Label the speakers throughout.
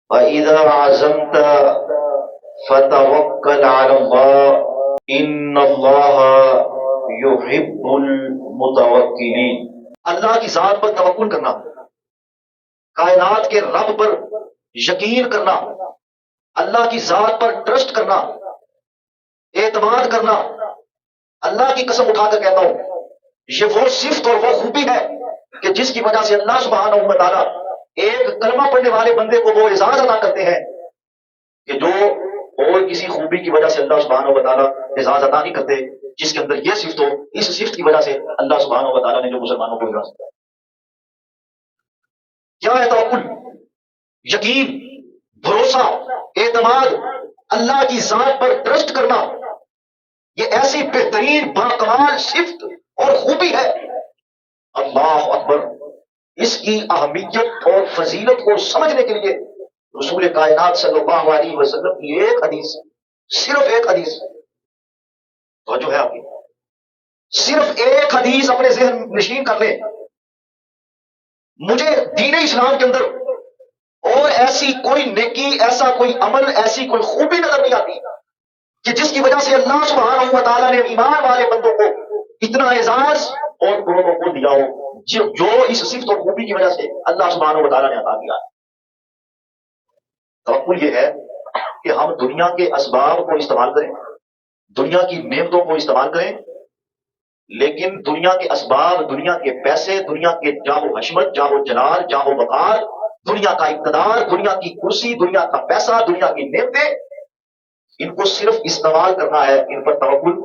Speaker 1: وَإِذَا عَزَمْتَ فَتَوَكَّلْ عَلَى اللَّهِ إِنَّ اللَّهَ يُحِبُّ الْمُتَوَكِّلِينَ۔ اللہ کی ذات پر توکل کرنا، کائنات کے رب پر یقین کرنا، اللہ کی ذات پر ٹرسٹ کرنا، اعتماد کرنا، اللہ کی قسم اٹھا کر کہتا ہوں یہ وہ صفت اور وہ خوبی ہے کہ جس کی وجہ سے اللہ سبحانہ و تعالیٰ ایک کلمہ پڑھنے والے بندے کو وہ اعزاز عطا کرتے ہیں کہ جو اور کسی خوبی کی وجہ سے اللہ سبحانہ و تعالیٰ اعزاز عطا نہیں کرتے، جس کے اندر یہ صفت ہو۔ اس صفت کی وجہ سے اللہ سبحانہ و تعالیٰ نے جو مسلمانوں کو اعزاز دیا کیا ہے؟ توکل، یقین، بھروسہ، اعتماد، اللہ کی ذات پر ٹرسٹ کرنا، یہ ایسی بہترین باکمال صفت اور خوبی ہے۔ اللہ اکبر! اس کی اہمیت اور فضیلت کو سمجھنے کے لیے رسول کائنات صلی اللہ علیہ وسلم کی ایک حدیث، صرف ایک حدیث، توجہ ہے آپ کی، صرف ایک حدیث اپنے ذہن نشین کر لیں۔ مجھے دین اسلام کے اندر اور ایسی کوئی نیکی، ایسا کوئی عمل، ایسی کوئی خوبی نظر نہیں آتی کہ جس کی وجہ سے اللہ سبحانہ و تعالیٰ نے ایمان والے بندوں کو اتنا اعزاز اور لوگوں کو دیا ہو جو اس صفت اور خوبی کی وجہ سے اللہ سبحانہ و تعالیٰ نے عطا کیا ہے۔ توکل یہ ہے کہ ہم دنیا کے اسباب کو استعمال کریں، دنیا کی نعمتوں کو استعمال کریں، لیکن دنیا کے اسباب، دنیا کے پیسے، دنیا کے جاہ و حشمت، جاہ و جلال، جاہ و وقار، دنیا کا اقتدار، دنیا کی کرسی، دنیا کا پیسہ، دنیا کی نعمتیں، ان کو صرف استعمال کرنا ہے، ان پر توکل۔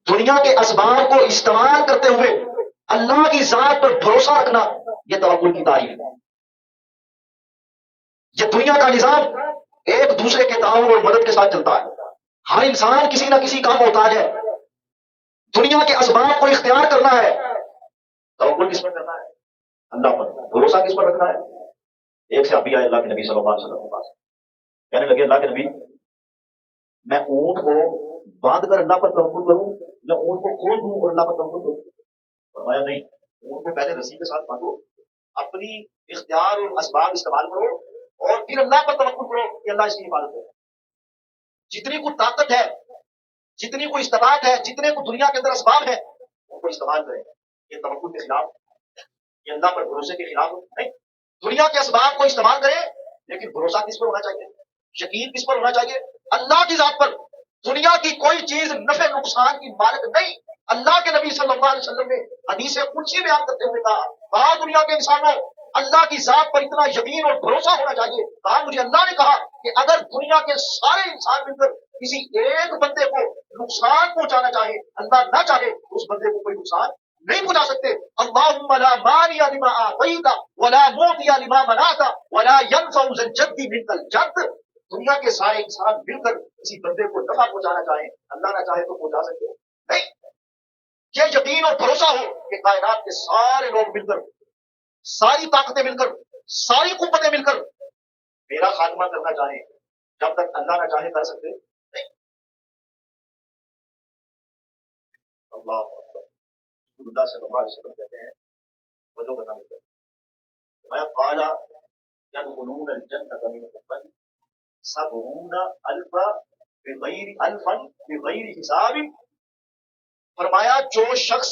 Speaker 1: دنیا کے اسباب کو استعمال کرتے ہوئے اللہ کی ذات پر بھروسہ رکھنا، یہ توکل کی تعریف ہے۔ یہ دنیا کا نظام ایک دوسرے کے تعاون اور مدد کے ساتھ چلتا ہے، ہر انسان کسی نہ کسی کا محتاج ہے۔ دنیا کے اسباب کو اختیار کرنا ہے، توکل کس پر کرنا ہے؟ اللہ پر۔ بھروسہ کس پر رکھنا ہے؟ ایک صحابی آئے اللہ کے نبی صلی اللہ علیہ وسلم کے پاس، کہنے لگے اللہ کے نبی میں اونٹ کو باندھ کر اللہ پر توکل کروں یا اونٹ کو کھول دوں اور اللہ پر توکل کروں؟ فرمایا نہیں، اونٹ کو پہلے رسی کے ساتھ باندھو، اپنی اختیار اور اسباب استعمال کرو اور پھر اللہ پر توکل کرو کہ اللہ اس کی حفاظت کرے۔ جتنی کو طاقت ہے، جتنی کو استطاعت ہے، جتنے کو دنیا کے اندر اسباب ہے، ان کو استعمال کریں۔ یہ توکل کے خلاف، یہ اللہ پر بھروسے کے خلاف نہیں۔ دنیا کے اسباب کو استعمال کریں، لیکن بھروسہ کس پر ہونا چاہیے؟ یقین کس پر ہونا چاہیے؟ اللہ کی ذات پر۔ دنیا کی کوئی چیز نفع نقصان کی مالک نہیں۔ اللہ کے نبی صلی اللہ علیہ وسلم نے حدیث قدسی بیان کرتے ہوئے کہا دنیا کے انسانوں اللہ کی ذات پر اتنا یقین اور بھروسہ ہونا چاہیے۔ کہا مجھے اللہ نے کہا کہ اگر دنیا کے سارے انسان مل کر کسی ایک بندے کو نقصان پہنچانا چاہے، اللہ نہ چاہے، اس بندے کو کوئی نقصان نہیں پہنچا سکتے۔ اللہم لا مانع لما اعطیت ولا معطی لما منعت ولا ينفع ذا الجد منک الجد۔ دنیا کے سارے انسان مل کر کسی بندے کو نفع پہنچانا چاہیں، اللہ نہ چاہے تو پہنچا سکتے نہیں۔ یہ یقین اور بھروسہ ہو کہ کائنات کے سارے لوگ مل کر، ساری طاقتیں مل کر، ساری قوتیں مل کر میرا خاتمہ کرنا چاہیں، جب تک اللہ نہ چاہے کر سکتے نہیں۔ اللہ اکبر! اللہ صلی اللہ علیہ وسلم کہتے ہیں وجہ بتا دیتے ہیں میں قال يدخلون الجنة من قبل 70 ألفا بغیر حساب۔ فرمایا جو شخص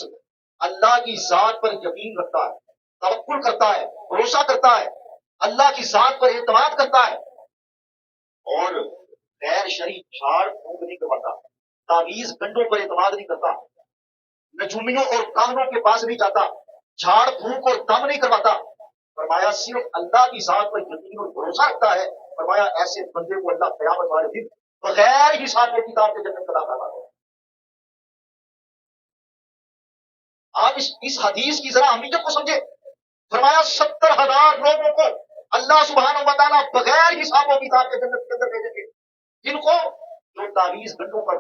Speaker 1: اللہ کی ذات پر یقین رکھتا ہے، توکل کرتا ہے، بھروسہ کرتا ہے، اللہ کی ذات پر اعتماد کرتا ہے اور غیر شرعی جھاڑ پھونک نہیں کرواتا، تعویذ گنڈوں پر اعتماد نہیں کرتا، نجومیوں اور کاہنوں کے پاس نہیں جاتا، جھاڑ پھونک اور دم نہیں کرواتا، فرمایا صرف اللہ کی ذات پر یقین اور بھروسہ رکھتا ہے، فرمایا ایسے بندے کو اللہ قیامت والے دن بغیر حساب کے کتاب کے جنت کا داخلہ ہے۔ آپ اس حدیث کی ذرا اہمیت کو سمجھے۔ فرمایا 70,000 لوگوں کو اللہ سبحانہ و تعالیٰ بغیر حساب و کتاب کے جنت کے اندر بھیجیں گے، جن کو جو تعویذ گنڈوں پر،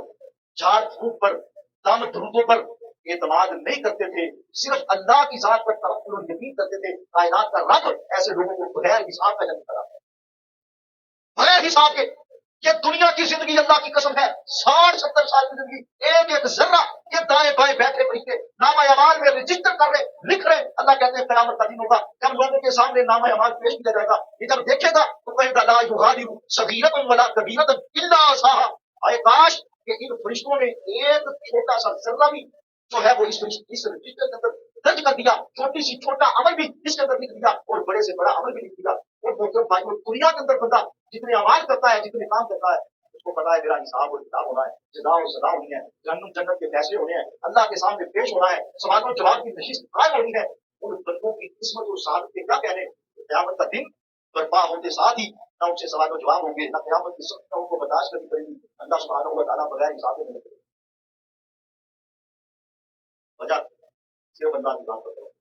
Speaker 1: جھاڑ پھونک پر، دم درودوں پر اعتماد نہیں کرتے تھے، صرف اللہ کی ذات پر توکل اور یقین کرتے تھے، کائنات کا رب ایسے لوگوں کو بغیر حساب کا جنت کرا، بغیر حساب کے۔ یہ دنیا کی زندگی اللہ کی قسم ہے 60-70 سال کی زندگی، ایک ایک ذرہ یہ دائیں بائیں بیٹھے فرشتے نامہ اعمال میں رجسٹر کر رہے لکھ رہے. اللہ کہتے ہیں قیامت کا دن ہوگا جب لوگوں کے سامنے نامہ اعمال پیش کیا جائے گا، یہ جب دیکھے گا تو کہے گا لا یغادر صغیرۃ ولا کبیرۃ الا احصاها. اے کاش کہ ان فرشتوں نے ایک چھوٹا سا ذرہ بھی جو ہے وہ اس رجسٹر کے اندر درج کر دیا، چھوٹی سی چھوٹا عمل بھی اس کے اندر لکھ دیا اور بڑے سے بڑا عمل بھی لکھ دیا. اور محترم بھائیوں، دنیا کے اندر بندہ جتنے اعمال کرتا ہے، جتنے کام کرتا ہے، اس کو پتا ہے میرا حساب اور کتاب ہونا ہے، جزا اور سزا ہونی ہے، جہنم جنت کے فیصلے ہونے ہیں، اللہ کے سامنے پیش ہونا ہے، سوال و جواب کی نشست قائم ہونی ہے. ان بندوں کی قسمت اور سعادت کے کیا کہنے. قیامت کا دن برپا ہوتے ساتھ ہی نہ ان سے سوال و جواب ہوں گے، نہ قیامت کی سخت ان کو برداشت کرنی پڑے گی. اللہ سبحانہ و تعالیٰ بغیر حساب میں نہیں. وجہ صرف اللہ کی بات کرتا ہوں.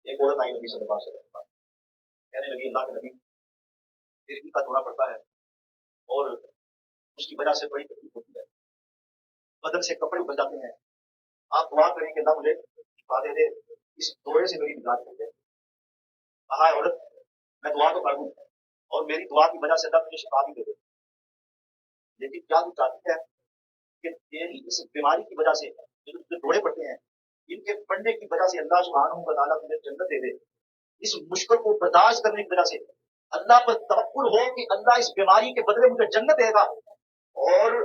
Speaker 1: ایک عورت آئی نبی صلی اللہ علیہ وسلم، کہنے لگی اللہ کے نبی دل کا دورہ پڑتا ہے اور اس کی وجہ سے بڑی تکلیف ہوتی ہے، بدن سے کپڑے ابل جاتے ہیں، آپ دعا کریں کہ اللہ مجھے شفا دے دے، اس دورے سے میری نجات دے دے. کہا ہے عورت میں دعا تو کر دوں اور میری دعا کی وجہ سے اللہ مجھے شفا بھی دے دے، لیکن کیا تو چاہتی ہے کہ تیری اس بیماری کی وجہ سے جو تجھے دوڑے پڑتے ہیں، ان کے پڑھنے کی وجہ سے اللہ سبحانہ و تعالیٰ تجھے جنت دے دے. اس مشکل کو برداشت کرنے کی وجہ سے اللہ پر توکل ہو کہ اللہ اس بیماری کے بدلے مجھے جنت دے گا، اور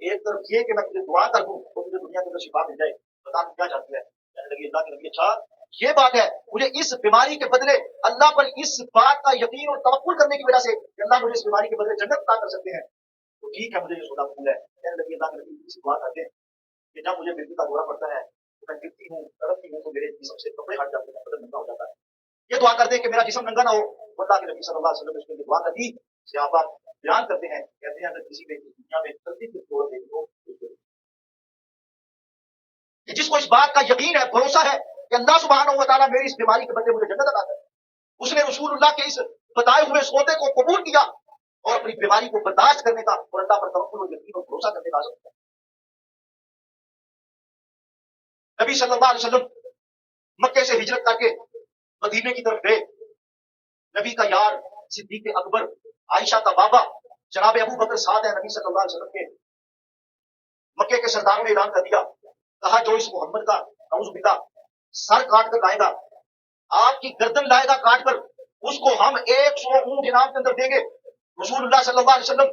Speaker 1: ایک طرف یہ کہ میں تجھے دعا کر دوں تو مجھے دنیا کے اندر شفا مل جائے. بتا کیا چاہتی ہے؟ کہنے لگی اللہ کے نبی اچھا یہ بات ہے، مجھے اس بیماری کے بدلے اللہ پر اس بات کا یقین اور توکل کرنے کی وجہ سے کہ اللہ مجھے اس بیماری کے بدلے جنت عطا کر سکتے ہیں، تو ٹھیک ہے مجھے یہ سودا قبول ہے. کہنے لگی اللہ کے نبی اس دعا کرتے ہیں کہ جب مجھے مردی کا دورہ پڑتا ہے تو میں گرتی ہوں تڑپتی ہوں تو میرے جسم سے کپڑے ہٹ جاتے ہیں، بدن ننگا ہو جاتا ہے. یہ دعا کرتے ہیں کہ میرا جسم ننگا نہ ہو. اللہ کے نبی صلی اللہ علیہ وسلم نے اس کے لیے دعا کر دی. صحابہ بیان کرتے ہیں، کہتے ہیں اگر کسی نے دنیا میں غلطی کی صورت دیکھی ہو کہ جس کو اس بات کا یقین ہے، بھروسہ ہے کہ اللہ سبحانہ و تعالیٰ میری اس بیماری کے بدلے مجھے جنت عطا کرے، اس نے رسول اللہ کے اس بتائے ہوئے سوتے کو قبول کیا اور اپنی بیماری کو برداشت کرنے کا اور اللہ پر توکل و یقین اور بھروسہ کرنے کا عزم کیا. نبی صلی اللہ علیہ وسلم مکے سے ہجرت کر کے مدینے کی طرف گئے. نبی کا یار صدیق اکبر، عائشہ کا بابا جناب ابو بکر ساتھ ہیں نبی صلی اللہ علیہ وسلم کے. مکے کے سرداروں نے اعلان کر دیا، کہا جو اس محمد کا نعوذ باللہ سر کاٹ کر لائے گا، آپ کی گردن لائے گا کاٹ کر، اس کو ہم 100 اونٹ انعام کے اندر دیں گے. رسول اللہ صلی اللہ علیہ وسلم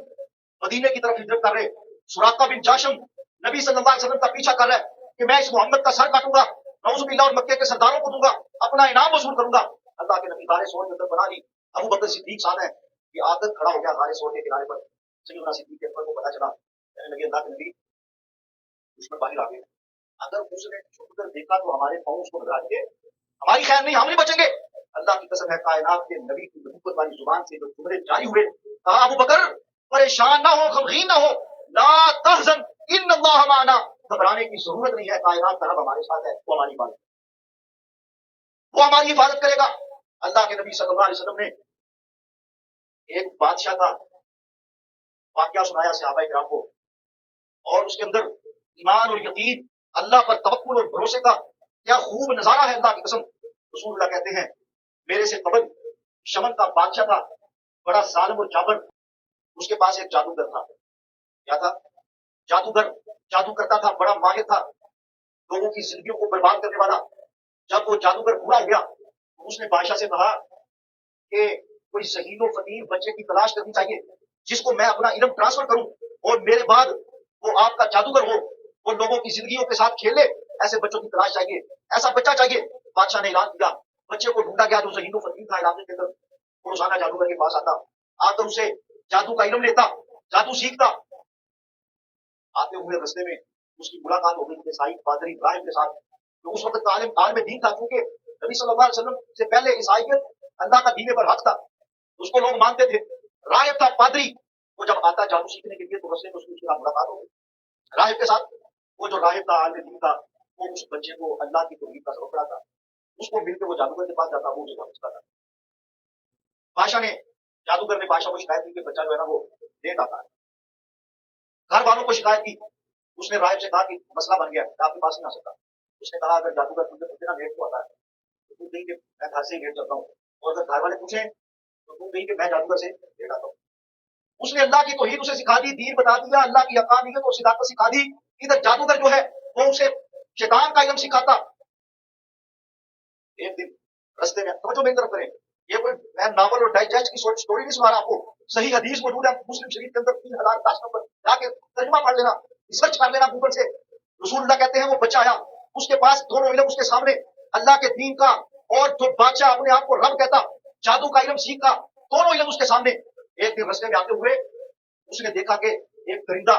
Speaker 1: مدینے کی طرف ہجرت کر رہے. سراقہ بن جاشم نبی صلی اللہ علیہ وسلم کا پیچھا کر رہا ہے کہ میں اس محمد کا سر کاٹوں گا، نعوذ باللہ، اور مکے کے سرداروں کو دوں گا، اپنا انعام وصول کروں گا. اللہ کے نبی غار سور کے اندر بنا لی. ابو بکر صدیق ساتھ ہیں، یہ آ کر کھڑا ہو گیا غار سور کے کنارے پر. سیدنا صدیق کے اکبر کو پتا چلا، کہنے لگے اللہ کے نبی دشمن باہر آ گئے، اگر اس نے چھپ کر دیکھا تو ہمارے پاؤں اس کو بتا دیں گے، ہماری خیر نہیں، ہم نہیں بچیں گے. اللہ کی قسم ہے کائنات کے نبی کی نبوت والی زبان سے جو جملے جاری ہوئے، کہا ابو بکر پریشان نہ ہو، غمگین نہ ہو، لا تحزن ان اللہ معنا، گھبرانے کی ضرورت نہیں ہے، کائنات کا رب ہمارے ساتھ ہے، وہ ہماری حفاظت وہ ہماری حفاظت کرے گا. اللہ کے نبی صلی اللہ علیہ وسلم نے ایک بادشاہ کا واقعہ سنایا صحابہ کرام کو، اور اس کے اندر ایمان اور یقین، اللہ پر توکل اور بھروسے کا کیا خوب نظارہ ہے. اللہ کی قسم رسول اللہ کہتے ہیں میرے سے قبل شمن کا بادشاہ تھا، بڑا ظالم اور جابر. اس کے پاس ایک جادوگر تھا. کیا تھا؟ جادوگر. جادو کرتا تھا، بڑا ماہر تھا، لوگوں کی زندگیوں کو برباد کرنے والا. جب وہ جادوگر پورا ہو گیا تو اس نے بادشاہ سے کہا کہ کوئی ذہین و فقیر بچے کی تلاش کرنی چاہیے جس کو میں اپنا علم ٹرانسفر کروں اور میرے بعد وہ آپ کا جادوگر ہو، وہ لوگوں کی زندگیوں کے ساتھ کھیلے. ایسے بچوں کی تلاش چاہیے، ایسا بچہ چاہیے. بادشاہ نے اعلان کیا، بچے کو ڈھونڈا گیا جو ذہین و فقیر تھا علاقے کے اندر. وہ روزانہ جادوگر کے پاس آتا، آ کر اسے جادو کا علم لیتا، جادو سیکھتا. آتے ہوئے رستے میں اس کی ملاقات ہو گئی عیسائی پادری ابراہیم کے ساتھ، جو اس وقت عالم دین تھا. کیونکہ نبی صلی اللہ علیہ وسلم سے پہلے عیسائیت اللہ کا دین پر حق تھا، اس کو لوگ مانتے تھے. راہب تھا، پادری. وہ جب آتا جادو سیکھنے کے لیے تو رستے میں اس کی ملاقات ہو گئی راہب کے ساتھ. وہ جو راہب تھا عالم دین تھا، وہ اس بچے کو اللہ کی توحید کا سبق پڑھاتا. اس کو مل کے وہ جادوگر کے پاس جاتا، وہ اسے سمجھتا تھا. بادشاہ نے جادوگر نے بادشاہ کو شکایت کی کہ بچہ جو ہے نا وہ لیٹ آتا ہے. گھر والوں کو شکایت کی. اس نے راہب سے کہا کہ مسئلہ بن گیا، آپ کے پاس نہیں آ سکتا. اس نے کہا اگر جادوگر تم سے پوچھے نا لیٹ کو آتا ہے تو تم کہیں کہ میں گھر سے ہی لیٹ چلتا ہوں، اور اگر گھر والے پوچھیں تو تم کہیں کہ میں جادوگر سے لیٹ آتا ہوں. उसने अल्लाह की तौहीद उसे सिखा दी, दीन बता दिया, अल्लाह की हक़ानियत और सिदाकत सिखा दी। इधर जादूगर जो है वो उसे शैतान का इल्म सिखाता। एक दिन रस्ते में, समझो मेरी तरफ करें, ये कोई मैं नावल और डाइजेस्ट की स्टोरी नहीं सुना रहा आपको, सही हदीस मौजूद है मुस्लिम शरीफ के अंदर 3010 नंबर, जाके तर्जुमा पढ़ लेना, सर्च कर लेना गूगल से। रसूलुल्लाह कहते हैं वो बच्चा आया, उसके पास दोनों इल्म उसके सामने, अल्लाह के दीन का और जो बादशाह अपने आप को रब कहता, जादू का इल्म सीखा, दोनों इल्म उसके सामने। एक दिन रस्ते में आते हुए उसने देखा कि एक परिंदा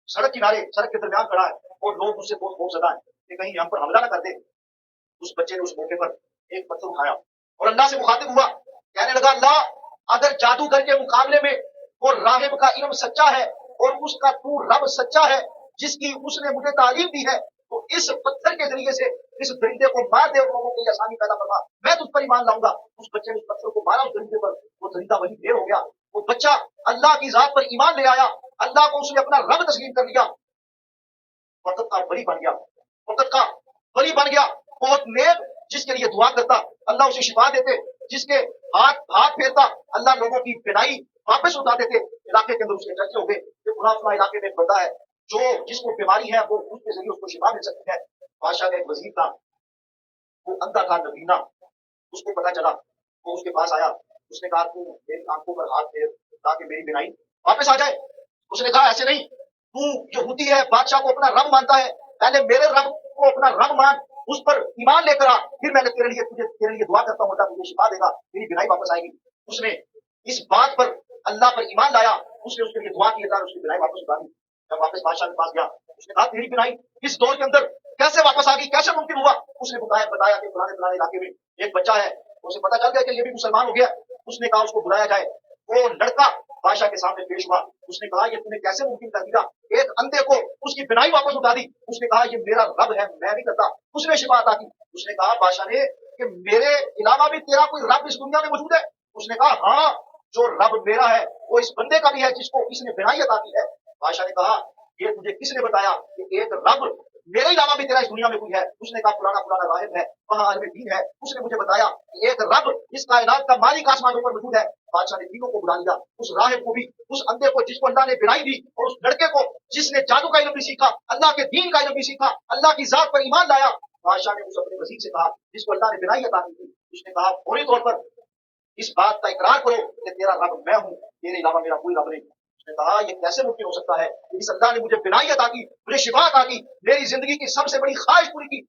Speaker 1: सड़क किनारे, सड़क के दरमियान खड़ा है और लोग उससे बहुत खौफजदा है कि कहीं हम पर हमला ना कर दे। उस बच्चे ने उस मौके पर एक पत्थर उठाया और अल्लाह से मुखातिब हुआ, कहने लगा, अल्लाह अगर जादूगर के मुकाबले में वो राहिब का इल्म सच्चा है और उसका तू रब सच्चा है जिसकी उसने मुझे तालीम दी है, तो इस पत्थर के जरिए से इस दरिंदे को मार दे और लोगों की आसानी पैदा करवा, मैं तुझ पर ईमान लाऊंगा। उस बच्चे ने उस पत्थर को मारा उस दरिंदे पर, वो दरिंदा वही ढेर हो गया। वो बच्चा अल्लाह की जात पर ईमान ले आया, अल्लाह को उसने अपना रब तस्लीम कर लिया, वक़्त का वली बन गया, वक़्त का वली बन गया। बहुत नेक, जिसके लिए दुआ करता अल्लाह उसे शिफा देते, जिसके हाथ हाथ फेरता अल्लाह लोगों की बिनाई वापस उठा देते। इलाके के अंदर उसके चर्चे हो गए कि फला इलाके में एक बंदा है जो जिसको बीमारी है वो उसके जरिए उसको शिफा मिल सकती है। बादशाह का एक वजीर था, वो अंधा था, नबीना, उसको पता चला, वो उसके पास आया, उसने कहा तू मेरी आंखों पर हाथ फेर ताकि मेरी बिनाई वापस आ जाए। उसने कहा ऐसे नहीं, तू यहूदी है, बादशाह को अपना रब मानता है, पहले मेरे रब को अपना रब मान, उस पर ईमान लेकर आ, फिर मैंने तेरे लिए दुआ करता हूँ, तुझे शिफा देगा, तेरी बिनाई वापस आएगी। उसने इस बात पर अल्लाह पर ईमान लाया, उसने उसके लिए दुआ की, अल्लाह ने उसकी बिनाई वापस उठा दी। जब वापस बादशाह के पास गया, उसने कहा तेरी बिनाई इस दौर के अंदर कैसे वापस आ गई, कैसे मुमकिन हुआ? उसने बताया कि फलाने इलाके में एक बच्चा है, उसे पता चल गया कि ये भी मुसलमान हो गया। उसने कहा उसको बुलाया जाए। वो लड़का बादशाह के सामने पेश हुआ। उसने कहा ये तूने कैसे मुमकिन कर दिया, एक अंधे को उसकी बिनाई वापस उठा दी। उसने कहा ये मेरा रब है, मैं नहीं करता। उसने शिफा अता की। उसने कहा बादशाह ने कि मेरे अलावा भी तेरा कोई रब इस दुनिया में मौजूद है? उसने कहा हाँ, जो रब मेरा है वो इस बंदे का भी है जिसको इसने बिनाई अता की है। बादशाह ने कहा ये तुझे किसने बताया कि एक रब मेरे अलावा भी तेरा इस दुनिया में कोई है? उसने कहा फलाना राहिब है, वहां आलम दीन है, उसने मुझे बताया कि एक रब इस कायनात का मालिक आसमानों पर मौजूद है। बादशाह ने तीनों को बुला लिया, उस राहिब को भी, उस अंधे को जिसको अल्लाह ने बिनाई दी, और उस लड़के को जिसने जादू का इल्म भी सीखा, अल्लाह के दीन का इल्म भी सीखा, अल्लाह की जात पर ईमान लाया। बादशाह ने उस अपने वजीर से कहा जिसको अल्लाह ने बिनाई अता की थी, उसने कहा फौरी तौर पर इस बात का इकरार करो कि तेरा रब मैं हूँ, तेरे अलावा मेरा कोई रब नहीं। उसने कहा ये कैसे मुमकिन हो सकता है? इस अल्लाह ने मुझे बिनाई अता की, मुझे शिफा अता की, मेरी जिंदगी की सबसे बड़ी ख्वाहिश पूरी की,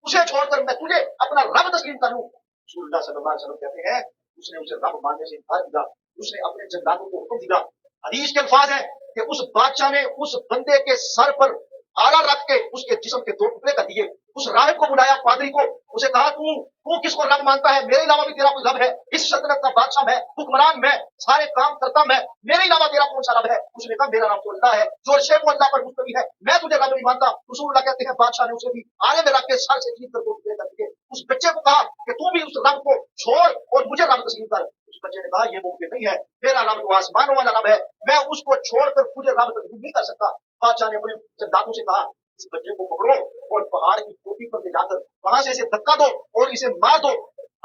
Speaker 1: उसे छोड़कर मैं तुझे अपना रब तस्लीम कर लूं। रसूलुल्लाह सल्लल्लाहु अलैहि वसल्लम कहते हैं उसने उसे रब मानने से इनकार किया, उसने अपने जल्लादों को हुक्म दिया। हदीस के अल्फाज है कि उस बादशाह ने उस बंदे के सर पर आला रख के उसके जिस्म के दो टुकड़े कर दिए। उस राहिब को बुलाया, पादरी को, उसे कहा तू किसको रब मानता है? मेरे अलावा भी तेरा कोई रब है? इस सल्तनत का बादशाह मैं, हुक्मरान मैं, सारे काम करता मैं, मेरे अलावा तेरा कौन सा रब है? उसने कहा मेरा रब तो अल्लाह है, जो अर्श वो अल्लाह पर मुस्तवी है, मैं तुझे रब नहीं मानता। रसूलुल्लाह कहते हैं बादशाह ने उसे भी आले में रख के सर से चीर कर दो टुकड़े कर दिए। उस बच्चे को कहा कि तू भी उस रब को छोड़ और मुझे रब तस्लीम कर। उस बच्चे ने कहा ये मुमकिन नहीं है, मेरा रब तो आसमानों वाला रब है, मैं उसको छोड़कर तुझे रब तस्लीम नहीं कर सकता। बादशाह ने अपने जल्लादों से कहा इस बच्चे को पकड़ो और पहाड़ की चोटी पर ले जाकर वहां से इसे धक्का दो और इसे मार दो।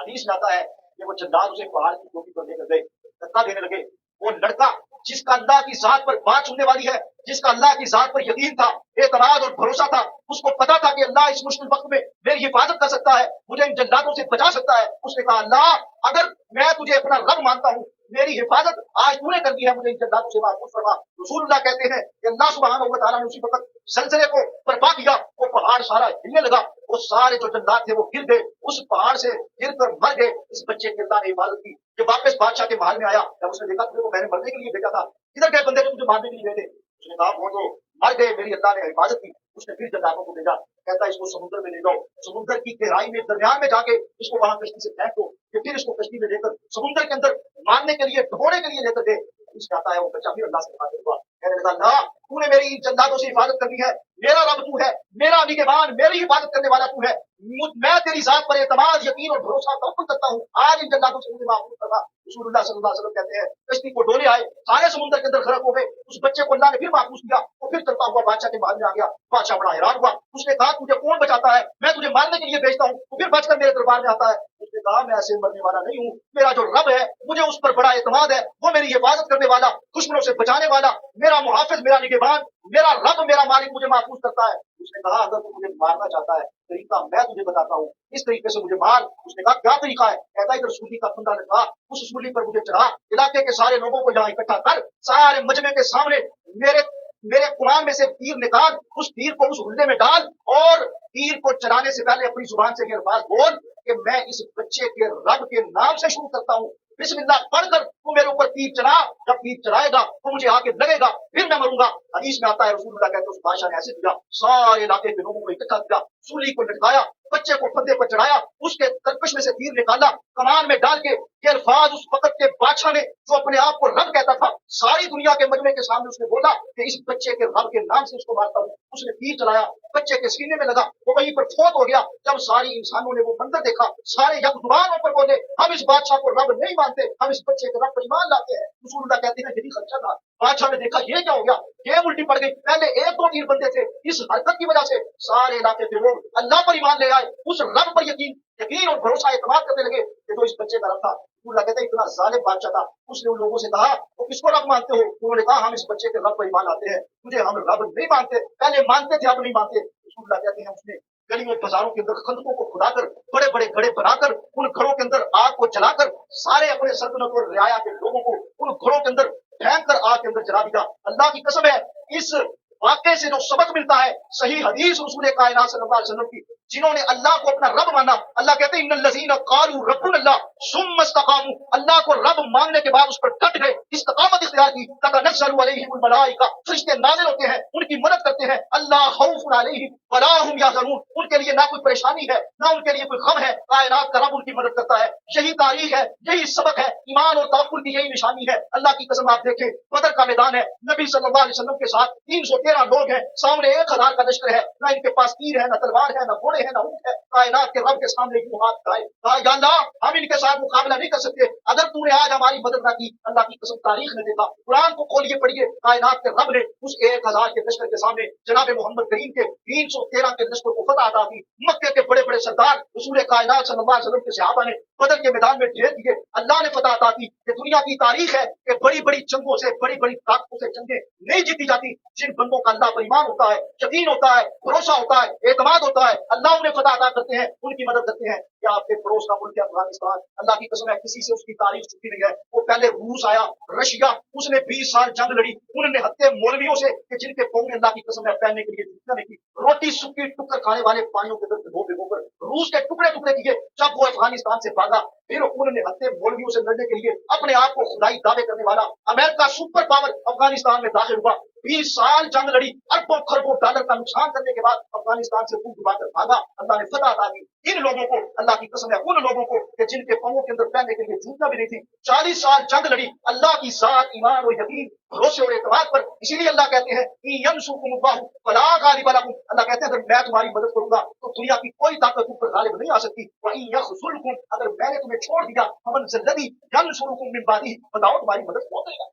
Speaker 1: हदीस में आता है कि वो जल्लाद उसे पहाड़ की चोटी पर लेकर गए, धक्का देने लगे। वो लड़का जिसका अल्लाह की जात पर बात सुनने वाली है, जिसका अल्लाह की जात पर यकीन था, एतमाद और भरोसा था, उसको पता था कि अल्लाह इस मुश्किल वक्त में मेरी हिफाजत कर सकता है, मुझे इन जल्लादों से बचा सकता है। उसने कहा अल्लाह अगर मैं तुझे अपना रब मानता हूँ, मेरी हिफाजत आज तूने कर दी है, मुझे इन जल्लादों से महफूज फरमा। रसूलुल्लाह कहते हैं कि अल्लाह सुब्हानहू व तआला ने उसी वक्त जलजले को बर्पा किया, वो पहाड़ सारा हिलने लगा, वो सारे जो जल्लाद थे वो गिर गए, उस पहाड़ से गिर कर मर गए। इस बच्चे की अल्लाह ने हिफाजत की। जब वापस बादशाह के महल में आया, जब उसने देखा तुझे को मैंने मरने के लिए भेजा था, किधर गए बंदे जो तुझे मारने के लिए गए थे? उसने कहा वो तो मर गए, मेरी अल्लाह ने हिफाजत की। उसने फिर जल्लादों को भेजा, कहता इसको समुद्र में ले जाओ, समुद्र की गहराई में दरमियान में जाके इसको वहां कश्ती से फेंक दो, फिर इसको कश्ती में लेकर समुद्र के अंदर मारने के लिए, ढोने के लिए लेकर गए। आता है वो बच्चा फिर अल्लाह से हिफाजत हुआ, कहने लगा अल्लाह तूने मेरी जल्लादों से हिफाजत करनी है, मेरा रब तू है, मेरा निगहबान, मेरी हिफाजत करने वाला तू है, मैं तेरी जात पर एतमाद, यकीन और भरोसा तवक्कुल करता हूँ, आज इन जन्नातों से मुझे महफूज करना। रसूलुल्लाह सल्लल्लाहु अलैहि वसल्लम कहते हैं कश्ती को डोले आए, सारे समुद्र के अंदर गर्क हो गए, उस बच्चे को अल्लाह ने फिर महफूज किया, वो फिर चलता हुआ बादशाह के महल में आ गया। बादशाह बड़ा हैरान हुआ, उसने कहा तुझे कौन बचाता है, मैं तुझे मारने के लिए भेजता हूँ, तो फिर बचकर मेरे दरबार में आता है। उसने कहा मैं ऐसे मरने वाला नहीं हूँ, मेरा जो रब है मुझे उस पर बड़ा एतमाद है, वो मेरी हिफाजत करने वाला, दुश्मनों से बचाने वाला, मेरा मुहाफिज, मेरा निगहबान, मेरा रब, मेरा मालिक मुझे महफूज करता है। उसने कहा अगर तू मुझे मारना चाहता है, तरीका मैं तुझे बताता हूँ, इस तरीके से मुझे मार। उसने कहा क्या तरीका है? कहता इधर सूली का फंदा लगा, उस सूली पर मुझे चढ़ा, इलाके के सारे लोगों को यहाँ इकट्ठा कर, सारे मजमे के सामने मेरे मेरे कुरान में से तीर निकाल, उस तीर को उस हुल्ले में डाल, और तीर को चलाने से पहले अपनी जुबान से ये अल्फाज बोल कि मैं इस बच्चे के रब के नाम से शुरू करता हूँ, बिस्मिल्लाह पढ़कर तू मेरे ऊपर तीर चला, जब तीर चलाएगा तो मुझे आके लगेगा, फिर मैं मरूंगा। हदीस में आता है रसूलुल्लाह कहते हैं उस बादशाह ने ऐसे किया, सारे इलाके के लोगों को इकट्ठा किया, सूली को लटकाया, बच्चे को फंदे पर चढ़ाया, उसके तरकश में से तीर निकाला, कमान में डाल के ये अल्फाज उस वक्त के बादशाह ने, जो अपने आप को रब कहता था, सारी दुनिया के मजमे के सामने उसने बोला कि इस बच्चे के रब के नाम से उसको मारता हूँ। उसने तीर चलाया, बच्चे के सीने में लगा, वो वहीं पर फोत हो गया। जब सारी इंसानों ने वो मंजर देखा, सारे यकजुबान होकर बोले हम इस बादशाह को रब नहीं मानते, हम इस बच्चे के रब पर ईमान लाते हैं। रसूलुल्लाह कहते हैं यही खर्चा था। बादशाह ने देखा ये क्या हो गया, ये उल्टी पड़ गई, पहले एक दो तीर बंदे थे, इस हरकत की वजह से सारे इलाके के लोग अल्लाह पर ईमान ले आए, उस रब पर यकीन और भरोसा एतमाद करने लगे कि जो इस बच्चे का रब था। रसूलुल्लाह कहते हैं इतना जालिम बादशाह था, उसने उन लोगों से कहा वो किसको रब मानते हो? उन्होंने कहा हम इस बच्चे के रब पर ईमान लाते हैं, तुझे हम रब नहीं मानते, पहले मानते थे अब नहीं मानते। रसूलुल्लाह कहते हैं उसने गलियों बाजारों के अंदर खंदकों को खुदाकर, बड़े बड़े घड़े बनाकर, उन घरों के अंदर आग को जलाकर, सारे अपने सल्तनत और रियाया के लोगों को उन घरों के अंदर फेंक कर आग के अंदर जला दिया। अल्लाह की कसम है, इस वाक़े से जो सबक मिलता है, सही हदीस रसूल कायनात सल्लल्लाहु अलैहि वसल्लम की, जिन्होंने अल्लाह को अपना रब माना, अल्लाह कहते हैं इन्नल लज़ीना क़ालू रब्बुनल्लाह सुम्मा इस्तक़ामू, अल्लाह को रब मानने के बाद उस पर डट गए, इस्तिक़ामत इख्तियार की, ततनज़्ज़लु अलैहिमुल मलाइका, फरिश्ते नाज़िल होते हैं, उनकी मदद करते हैं, अल्लाह खौफुन अलैहिम वला हुम यहज़नून, उनके लिए ना कोई परेशानी है, ना उनके लिए कोई गम है, कायनात का रब उनकी मदद करता है। यही तारीख है, यही सबक है, ईमान और तवक्कुल की यही निशानी है। अल्लाह की कसम आप देखें, बदर का मैदान है, नबी सल्लल्लाहु अलैहि वसल्लम के साथ 313 लोग हैं, सामने 1000 का लश्कर है, ना इनके पास तीर है, ना तलवार है, ना घोड़े है, ना ऊंट है, कायनात के रब के सामने यूं हाथ उठाए, कहा या अल्लाह हम इनके साथ मुकाबला नहीं कर सकते, अगर तूने आज हमारी मदद ना की, अल्लाह की कसम तारीख ने देखा, कुरान को खोलिए पढ़िए, कायनात के रब ने उस 1000 के लश्कर के सामने जनाब मोहम्मद करीम के 313 के लश्कर को फतह अता की। मक्के के बड़े बड़े सरदार रसूल कायनात सल्लल्लाहु अलैहि वसल्लम के सहाबा ने बदर के मैदान में ढेर दिए, अल्लाह ने फतह अता की। ये दुनिया की तारीख है कि बड़ी बड़ी जंगों से, बड़ी बड़ी ताकतों से जंगें नहीं जीती जाती, जिन बंदों का अल्लाह पर ईमान होता है, यकीन होता है, भरोसा होता है, एतमाद होता है, अल्लाह उन्हें फतह अता करते हैं, उनकी मदद करते हैं। क्या आपके पड़ोस का मुल्क है अफगानिस्तान, अल्लाह की कसम है किसी से उसकी तारीफ छुपी नहीं है। वो पहले रूस आया, रशिया, उसने 20 साल जंग लड़ी, उन्होंने हत्या मौलवियों से कि जिनके पाँव में अल्लाह की कसम है पहनने के लिए जूतियां नहीं थी, रोटी सूखी टुक्कर खाने वाले पानियों के अंदर भिगोकर रूस के टुकड़े टुकड़े किए। जब वो अफगानिस्तान से भागा, फिर उन्होंने हत्या मौलवियों से लड़ने के लिए अपने आप को खुदाई दावे करने वाला अमेरिका सुपर पावर अफगानिस्तान में दाखिल हुआ। 20 साल जंग लड़ी, अरबों खरबों डॉलर का नुकसान करने के बाद अफगानिस्तान से फूट डुबाकर भागा, अल्लाह ने फतह अता की। इन लोगों को अल्लाह की कसम है, उन लोगों को कि जिनके पांवों के अंदर पहनने के लिए जूतियां भी नहीं थी, 40 साल जंग लड़ी अल्लाह की साथ ईमान और यकीन, भरोसे और एतमाद पर। इसीलिए अल्लाह कहते हैं कि यंसुरकुमुल्लाहु फला गालिब लकुम, अल्लाह कहते हैं अगर मैं तुम्हारी मदद करूंगा तो दुनिया की कोई ताकत तुम पर गालिब नहीं आ सकती। व इन यखज़ुलकुम, अगर मैंने तुम्हें छोड़ दिया, फमन ज़ल्लज़ी यंसुरुकुम मिन बादिही, बताओ तुम्हारी मदद कौन करेगा।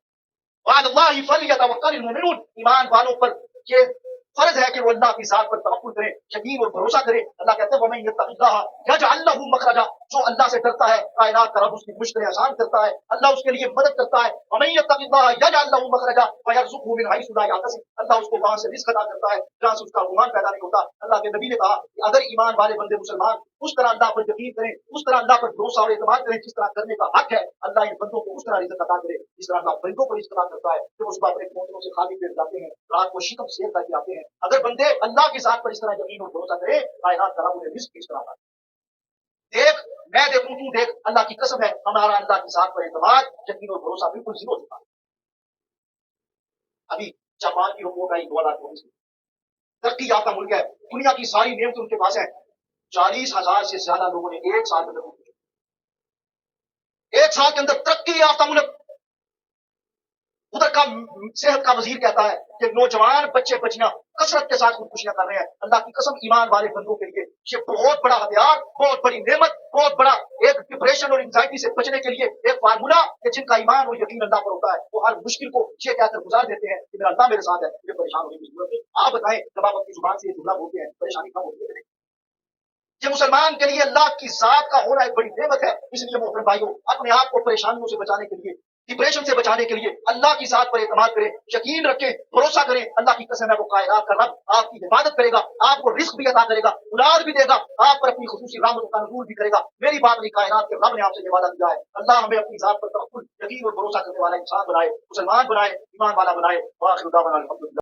Speaker 1: वअलल्लाहि फलयतवक्कलिल मुमिनून, ईमान वालों पर ये फर्ज है कि वो अल्लाह की जात पर तवक्कुल करें, यकीन और भरोसा करें। अल्लाह कहते हैं वमन यत्तक़िल्लाह यजअल लहू मखरजा, जो अल्लाह से डरता है कायनात का रब उसकी मुश्किलें आसान करता है, अल्लाह उसके लिए मदद करता है। वमन यत्तक़िल्लाह यजअल लहू मखरजा व यरज़ुक़हु मिन हैसु ला यहतसिब, अल्लाह उसको वहां से रिज़्क़ अता करता है जहां से उसका गुमान पैदा नहीं होता। अल्लाह के नबी ने कहा कि अगर ईमान वाले बंदे मुसलमान उस तरह अल्लाह पर यकीन करें, उस तरह अल्लाह पर भरोसा और एतमाद करें जिस तरह करने का हक है, अल्लाह इन बंदों को उस तरह रिज़्क़ अता करे जिस तरह अल्लाह परिंदों को रिज़्क़ अता करता है, जो उसको अपने घोंसलों से खाली पेट जाते हैं, रात को शिकम सेर करके आते हैं। अगर बंदे अल्लाह की जात पर इस तरह यकीन और भरोसा करे, कायनात का रब उन्हें रिज़्क़ इस तरह देख, मैं देखूं तू देख, अल्लाह की कसम है हमारा अल्लाह की जात पर एतमाद, यकीन और भरोसा बिल्कुल जीरो चुका। अभी जापान की हुकूमत आई 2024 में, तरक्की याफ्ता मुल्क है, दुनिया की सारी नेमतें उनके पास है, 40,000 से ज्यादा लोगों ने एक साल में एक साल के अंदर तरक्की याफ्ता मुल्क, ادھر کا صحت کا وزیر کہتا ہے کہ نوجوان بچے بچیاں کثرت کے ساتھ خودکشیاں کر رہے ہیں. اللہ کی قسم ایمان والے بندوں کے لیے یہ بہت بڑا ہتھیار، بہت بڑی نعمت، بہت بڑا ایک ڈپریشن اور انزائٹی سے بچنے کے لیے ایک فارمولا کہ جن کا ایمان اور یقین اللہ پر ہوتا ہے وہ ہر مشکل کو یہ کہہ کر گزار دیتے ہیں کہ میرا اللہ میرے ساتھ ہے، مجھے پریشان ہونے کی ضرورت ہے. آپ بتائیں جب آپ اپنی زبان سے یہ جملہ بولتے ہیں پریشانی کم ہوتی ہے؟ یہ مسلمان کے لیے اللہ کی ذات کا ہونا ایک بڑی نعمت ہے. اس لیے محترم بھائیوں، اپنے آپ کو پریشانیوں سے بچانے کے لیے، ڈپریشن سے بچانے کے لیے اللہ کی ذات پر اعتماد کریں، یقین رکھیں، بھروسہ کریں. اللہ کی قسم ہے وہ کائنات کا رب آپ کی حفاظت کرے گا، آپ کو رزق بھی عطا کرے گا، اولاد بھی دے گا، آپ پر اپنی خصوصی رحمت کا نزول بھی کرے گا. میری بات نہیں، کائنات کے رب نے آپ سے یہ وعدہ کیا ہے. اللہ ہمیں اپنی ذات پر توکل، یقین اور بھروسہ کرنے والا انسان بنائے، مسلمان بنائے، ایمان والا بنائے. وآخر دعوانا الحمدللہ.